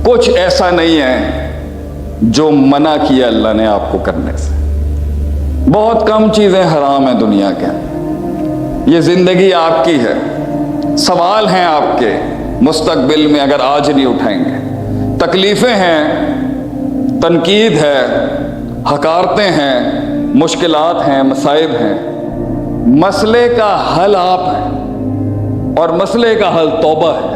کچھ ایسا نہیں ہے جو منع کیا اللہ نے آپ کو کرنے سے. بہت کم چیزیں حرام ہیں دنیا کے. یہ زندگی آپ کی ہے، سوال ہیں آپ کے مستقبل میں اگر آج نہیں اٹھائیں گے. تکلیفیں ہیں، تنقید ہے، حقارتیں ہیں، مشکلات ہیں، مصائب ہیں. مسئلے کا حل آپ ہیں، اور مسئلے کا حل توبہ ہے.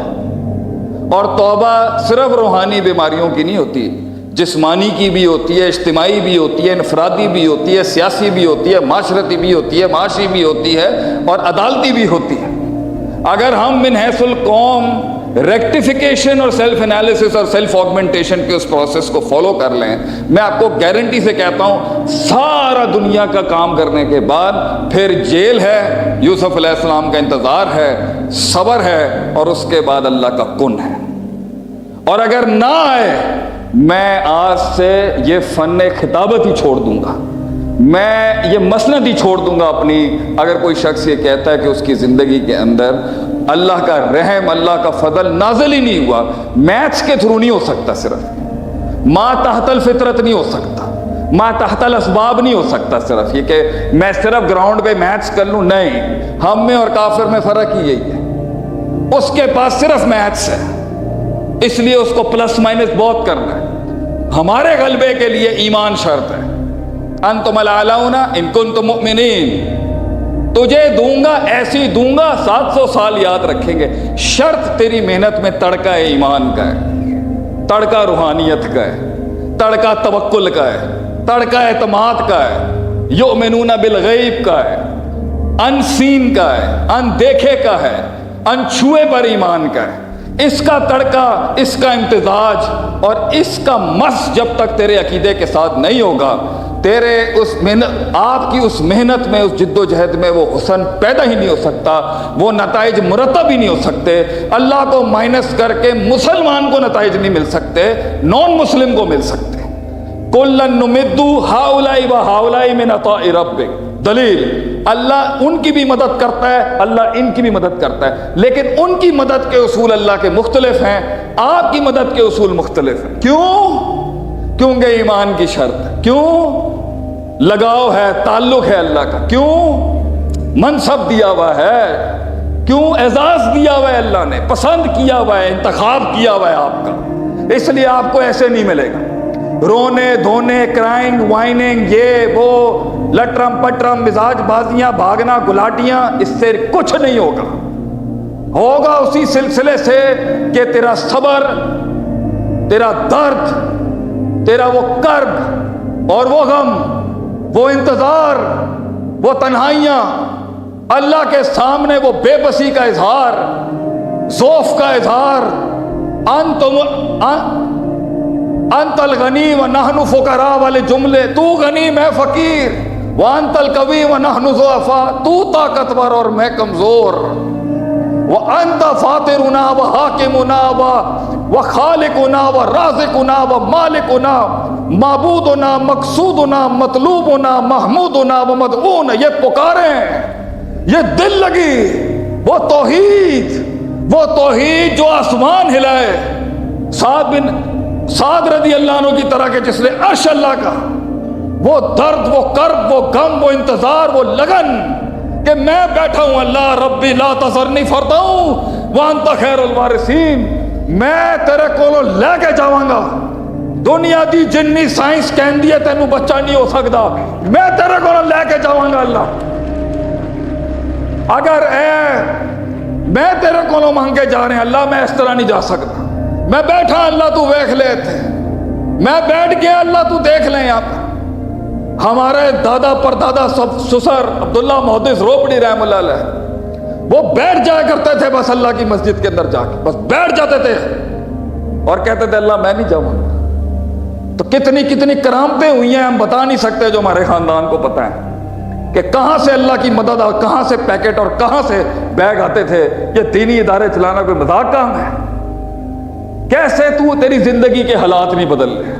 اور توبہ صرف روحانی بیماریوں کی نہیں ہوتی، جسمانی کی بھی ہوتی ہے، اجتماعی بھی ہوتی ہے، انفرادی بھی ہوتی ہے، سیاسی بھی ہوتی ہے، معاشرتی بھی ہوتی ہے، معاشی بھی ہوتی ہے، اور عدالتی بھی ہوتی ہے. اگر ہم من حیث القوم ریکٹیفیکیشن اور سیلف انالیسس اور سیلف آگمنٹیشن کے اس پروسیس کو فالو کر لیں، میں آپ کو گارنٹی سے کہتا ہوں سارا دنیا کا کام کرنے کے بعد پھر جیل ہے، یوسف علیہ السلام کا انتظار ہے، صبر ہے، اور اس کے بعد اللہ کا کن ہے. اور اگر نہ آئے، میں آج سے یہ فن خطابت ہی چھوڑ دوں گا، میں یہ مسند ہی چھوڑ دوں گا اپنی. اگر کوئی شخص یہ کہتا ہے کہ اس کی زندگی کے اندر اللہ کا رحم، اللہ کا فضل نازل ہی نہیں ہوا، میتھس کے تھرو نہیں ہو سکتا، صرف ما تحت الفطرت نہیں ہو سکتا، ما تحت الاسباب نہیں ہو سکتا. صرف یہ کہ میں صرف گراؤنڈ پہ میتھس کر لوں، نہیں. ہم میں اور کافر میں فرق ہی یہی ہے. اس کے پاس صرف میتھس ہے، اس لیے اس کو پلس مائنس بہت کرنا ہے. ہمارے غلبے کے لیے ایمان شرط ہے. انتم الاعلون ان کنتم مؤمنین، تجھے دوں گا ایسی دوں گا 700 سال یاد رکھیں گے. شرط تیری محنت میں تڑکا ایمان کا ہے، تڑکا روحانیت کا ہے، تڑکا توکل کا ہے، تڑکا اعتماد کا ہے، یؤمنون بالغیب کا ہے، ان سین کا ہے، ان دیکھے کا ہے، ان چھوئے پر ایمان کا ہے. اس کا تڑکا، اس کا امتزاج اور اس کا مس جب تک تیرے عقیدے کے ساتھ نہیں ہوگا، تیرے اس محنت، آپ کی اس محنت میں، اس جد و جہد میں وہ حسن پیدا ہی نہیں ہو سکتا، وہ نتائج مرتب ہی نہیں ہو سکتے. اللہ کو مائنس کر کے مسلمان کو نتائج نہیں مل سکتے، نان مسلم کو مل سکتے. کُلًّا نُمِدُّ ہؤلاء وہؤلاء من عطاء ربک. دلیل، اللہ ان کی بھی مدد کرتا ہے، اللہ ان کی بھی مدد کرتا ہے، لیکن ان کی مدد کے اصول اللہ کے مختلف ہیں، آپ کی مدد کے اصول مختلف ہیں. کیوں؟ کیونکہ ایمان کی شرط ہے. کیوں؟ لگاؤ ہے، تعلق ہے اللہ کا. کیوں؟ منصب دیا ہوا ہے. کیوں؟ اعزاز دیا ہوا ہے اللہ نے، پسند کیا ہوا ہے، انتخاب کیا ہوا ہے آپ کا. اس لیے آپ کو ایسے نہیں ملے گا رونے دھونے، کرائنگ وائننگ، یہ وہ لٹرم پٹرم، مزاج بازیاں، بھاگنا گلاٹیاں، اس سے کچھ نہیں ہوگا. ہوگا اسی سلسلے سے کہ تیرا صبر، تیرا درد، تیرا وہ کرب اور وہ غم، وہ انتظار، وہ تنہائیاں، اللہ کے سامنے وہ بے بسی کا اظہار، ضعف کا اظہار. انت الغنی و نحن فقراء والے جملے، تو غنی میں فقیر، وانت القوی و نحن ضعفاء، تو طاقتور اور میں کمزور، وانت فاطرنا و حاکمنا و خالقنا و رازقنا و مالکنا، معبودنا، مقصودنا، مطلوبنا، محمودنا و مدعونا. یہ پکاریں، یہ دل لگی، وہ توحید جو آسمان ہلائے. سعد رضی اللہ عنہ کی طرح کے جس نے عرش اللہ کا، وہ درد، وہ کرب، وہ غم، وہ انتظار، وہ لگن کہ میں بیٹھا ہوں، اللہ ربی لا تذرنی فردا وانت خیر الوارثین، میں تیرے کولوں لے کے جاواں گا. دنیا دی جنی سائنس کہندی ہے تینوں بچہ نہیں ہو سکتا، میں تیرے کولوں لے کے جاواں گا. اللہ اگر میں تیرے کولوں مانگ کے جا رہے ہیں اللہ، میں اس طرح نہیں جا سکتا. میں بیٹھا اللہ تو دیکھ لے تھے، میں بیٹھ گیا اللہ تو دیکھ لیں. آپ ہمارے دادا پردادا سب سسر عبداللہ محدث روپڑی رحم اللہ علیہ، وہ بیٹھ جایا کرتے تھے بس اللہ کی مسجد کے اندر جا کے، بس بیٹھ جاتے تھے اور کہتے تھے اللہ میں نہیں جاؤں. تو کتنی کتنی کرامتیں ہوئی ہیں ہم بتا نہیں سکتے، جو ہمارے خاندان کو پتہ ہے کہ کہاں سے اللہ کی مدد اور کہاں سے پیکٹ اور کہاں سے بیگ آتے تھے. یہ دینی ادارے چلانا کوئی مذاق کام ہے؟ کیسے تو تیری زندگی کے حالات نہیں بدل رہے؟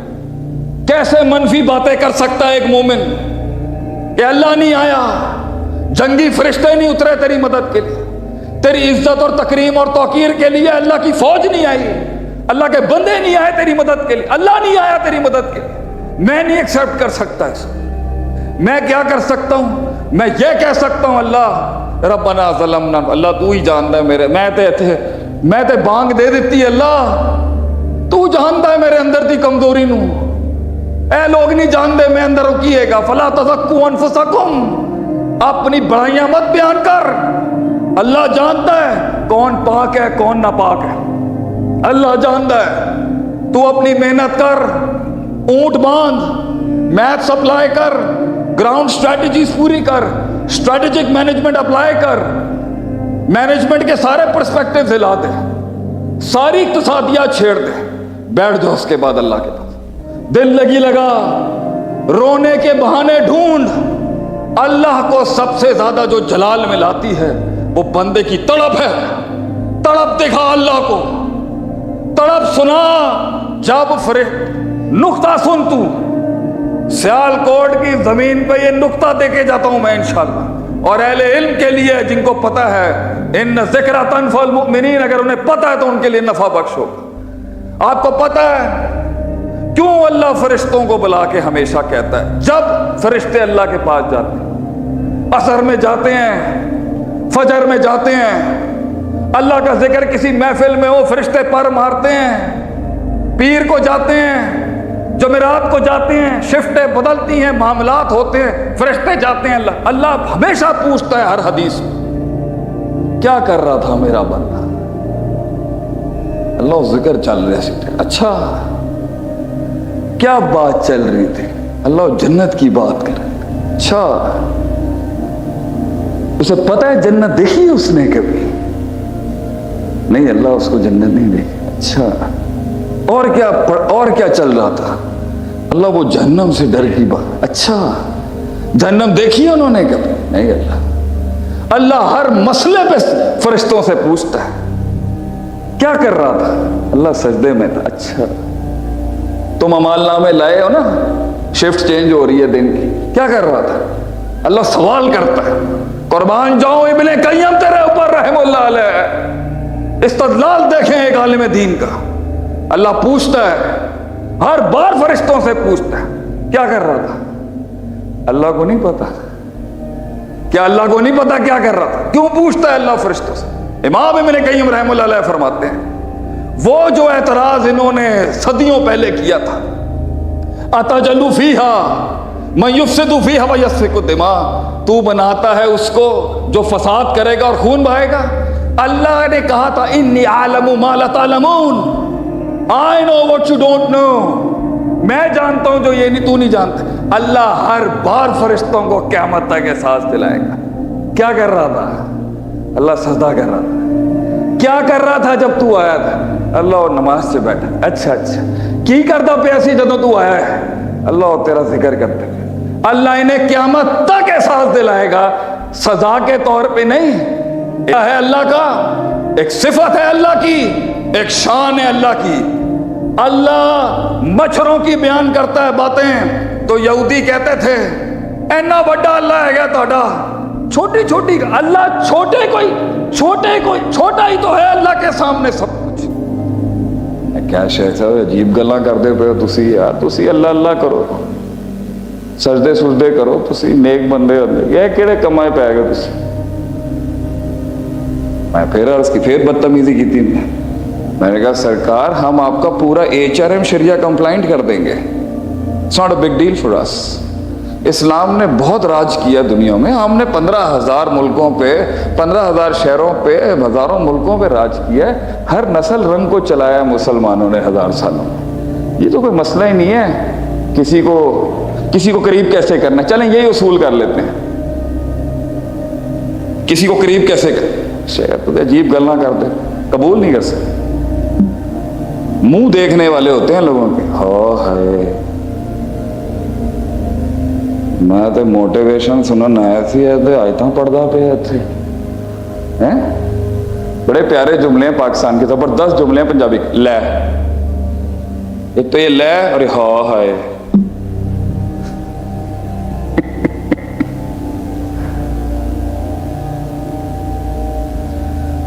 کیسے منفی باتیں کر سکتا ہے ایک مومن کہ اللہ نہیں آیا، جنگی فرشتے نہیں اترے تیری مدد کے لیے، تیری عزت اور تکریم اور توقیر کے لیے اللہ کی فوج نہیں آئی، اللہ کے بندے نہیں آئے تیری مدد کے لیے, اللہ نہیں آیا تیری مدد کے لیے. میں نہیں ایکسیپٹ کر سکتا اس کو. میں کیا کر سکتا ہوں؟ میں یہ کہہ سکتا ہوں اللہ ربنا ظلمنا, اللہ تو ہی جانتا ہے میرے, میں تے بانگ دے دیتی اللہ, تو جانتا ہے میرے اندر دی کمزوری نو. اے لوگ نہیں جانتے میں اندر کیے گا. فلا تزکوا انفسکم, اپنی بڑائیاں مت بیان کر. اللہ جانتا ہے کون پاک ہے کون ناپاک ہے, اللہ جانتا ہے. تو اپنی محنت کر, اونٹ باندھ, میتھ سپلائی کر, گراؤنڈ اسٹریٹجیز پوری کر, اسٹریٹجک مینجمنٹ اپلائی کر, مینجمنٹ کے سارے پرسپیکٹیوز ہلا دے, ساری اقتصادیات چھیڑ دے, بیٹھ جاؤ اس کے بعد اللہ کے پاس. دل لگی لگا, رونے کے بہانے ڈھونڈ. اللہ کو سب سے زیادہ جو جلال میں لاتی ہے وہ بندے کی تڑپ ہے. تڑپ دکھا اللہ کو, تڑپ سنا. جب نقطہ سن, تو سیال کوٹ کی زمین پہ یہ نقطہ دے کے جاتا ہوں میں انشاءاللہ, اور اہل علم کے لیے جن کو پتا ہے ان ذکر تنفع المؤمنین, اگر انہیں پتا ہے تو ان کے لیے نفع بخش ہوگا. آپ کو پتا ہے کیوں اللہ فرشتوں کو بلا کے ہمیشہ کہتا ہے جب فرشتے اللہ کے پاس جاتے ہیں, عصر میں جاتے ہیں, فجر میں جاتے ہیں, اللہ کا ذکر کسی محفل میں ہو فرشتے پر مارتے ہیں, پیر کو جاتے ہیں, جمعرات کو جاتے ہیں, شفٹیں بدلتی ہیں, معاملات ہوتے ہیں, فرشتے جاتے ہیں. اللہ ہمیشہ پوچھتا ہے ہر حدیث میں کیا کر رہا تھا میرا بندہ. اللہ ذکر چل رہا ہے, اچھا کیا بات چل رہی تھی؟ اللہ جنت کی بات کر رہے تھے. اچھا اسے پتہ ہے جنت دیکھی اس نے کبھی نہیں؟ اللہ اس کو جنت نہیں دیکھی. اچھا اور کیا چل رہا تھا؟ اللہ وہ جہنم سے ڈر کی بات. اچھا جہنم دیکھی انہوں نے کبھی نہیں؟ اللہ ہر مسئلے پہ فرشتوں سے پوچھتا ہے کیا کر رہا تھا؟ اللہ سجدے میں تھا. اچھا تم امال نامے لائے ہو نا, شفٹ چینج ہو رہی ہے دن کی, کیا کر رہا تھا؟ اللہ سوال کرتا ہے. قربان جاؤں ابن قیم تیرے اوپر رحم اللہ علیہ, استدلال دیکھیں ایک عالم دین کا. اللہ پوچھتا ہے, ہر بار فرشتوں سے پوچھتا ہے کیا کر رہا تھا. اللہ کو نہیں پتا. کیا اللہ کو نہیں پتا کیا کر رہا تھا؟ کیوں پوچھتا ہے اللہ فرشتوں سے؟ امام ابن قیم رحم اللہ علیہ فرماتے ہیں وہ جو اعتراض انہوں نے صدیوں پہلے کیا تھا, اتجلو فیہا من یفسد فیہا ویسفک الدماء, تو بناتا ہے اس کو جو فساد کرے گا اور خون بہائے گا. اللہ نے کہا تھا انی اعلم ما لا تعلمون, I know what you don't know, میں جانتا ہوں جو یہ نہیں تو نہیں جانتا. اللہ ہر بار فرشتوں کو قیامت تک احساس دلائے گا. کیا کر رہا تھا؟ اللہ سجدہ کر رہا تھا. کیا کر رہا تھا جب تو آیا تھا؟ اللہ اور نماز سے بیٹھا. اچھا کی کرتا پیاسی جدوں تو آیا ہے؟ اللہ اور تیرا ذکر کرتے ہیں. اللہ انہیں قیامت تک احساس دلائے گا, سزا کے طور پہ نہیں. ہے اللہ کا ایک صفت ہے, اللہ کی ایک شان ہے اللہ کی. اللہ مچھروں کی بیان کرتا ہے باتیں تو یہودی کہتے تھے اینا بڑا اللہ ہے گا تھوڑا, چھوٹی چھوٹی اللہ, چھوٹا ہی تو ہے اللہ کے سامنے سب کچھ. کیا شیخ صاحب عجیب گلاں کرتے پے ہو تسی یار, تسی اللہ اللہ کرو, سجدے کرو, تسی نیک بندے ہوندے, یہ کہڑے کمائے پے گئے تسی. میں پھر عرض کی, پھر بدتمیزی کی تھی. میں نے کہا سرکار ہم آپ کا پورا HRM شریعہ کمپلائنٹ کر دیں گے, it's not a big deal for us. اسلام نے بہت راج کیا دنیا میں, ہم نے 15,000 ملکوں پہ, 15,000 شہروں پہ, ہزاروں ملکوں پہ راج کیا ہے. ہر نسل رنگ کو چلایا مسلمانوں نے 1000 سالوں میں. یہ تو کوئی مسئلہ ہی نہیں ہے کسی کو قریب کیسے کرنا. چلیں یہی اصول کر لیتے ہیں, کسی کو قریب کیسے کرنا. تو عجیب گلاں کرتے, قبول نہیں کر سکتے. منہ دیکھنے والے ہوتے ہیں لوگوں کے. ہائے میں تو موٹیویشن سنن آیا سی, آیتاں پڑھدا پیا اتھے. بڑے پیارے جملے ہیں پاکستان کے, زبردست جملے ہیں پنجابی. لے ایک تو یہ لے اور ہائے.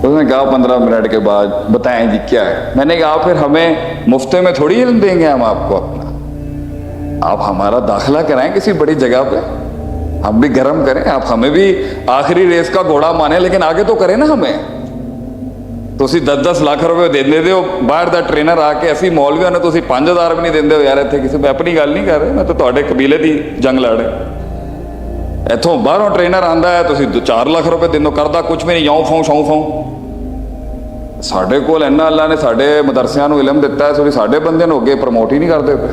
اس نے کہا 15 منٹ کے بعد بتائیں جی کیا ہے. میں نے کہا پھر ہمیں مفت میں تھوڑی علم دیں گے ہم آپ کو اپنا, آپ ہمارا داخلہ کرائیں کسی بڑی جگہ پہ, ہم بھی گرم کریں, آپ ہمیں بھی آخری ریس کا گھوڑا مانیں, لیکن آگے تو کریں نا ہمیں. ਤੁਸੀਂ 10-10 ਲੱਖ ਰੁਪਏ ਦਿੰਦੇ ਹੋ, ਬਾਹਰ ਦਾ ਟ੍ਰੇਨਰ ਆ ਕੇ ਅਸੀਂ ਮੌਲਵੀਆਂ ਨੂੰ ਤੁਸੀਂ 5000 ਵੀ ਨਹੀਂ ਦਿੰਦੇ ਹੋ ਯਾਰ. ਇੱਥੇ ਕਿਸੇ ਮੈਂ ਆਪਣੀ ਗੱਲ ਨਹੀਂ ਕਰ ਰਿਹਾ, ਮੈਂ ਤਾਂ ਤੁਹਾਡੇ ਕਬੀਲੇ ਦੀ ਜੰਗ ਲੜ ਰਿਹਾ. ਇੱਥੋਂ ਬਾਹਰੋਂ ਟ੍ਰੇਨਰ ਆਂਦਾ ਹੈ, ਤੁਸੀਂ 4 ਲੱਖ ਰੁਪਏ ਦਿੰਦੇ ਹੋ, ਕਰਦਾ ਕੁਝ ਵੀ ਨਹੀਂ, ਯੋਂ ਫੋਂ ਸ਼ੌਂ ਫੋਂ. ਸਾਡੇ ਕੋਲ ਇੰਨਾ ਅੱਲਾ ਨੇ ਸਾਡੇ ਮਦਰਸਿਆਂ ਨੂੰ ਇਲਮ ਦਿੱਤਾ ਹੈ, ਤੁਸੀਂ ਸਾਡੇ ਬੰਦੇ ਨੂੰ ਅੱਗੇ ਪ੍ਰਮੋਟ ਹੀ ਨਹੀਂ ਕਰਦੇ ਪਏ.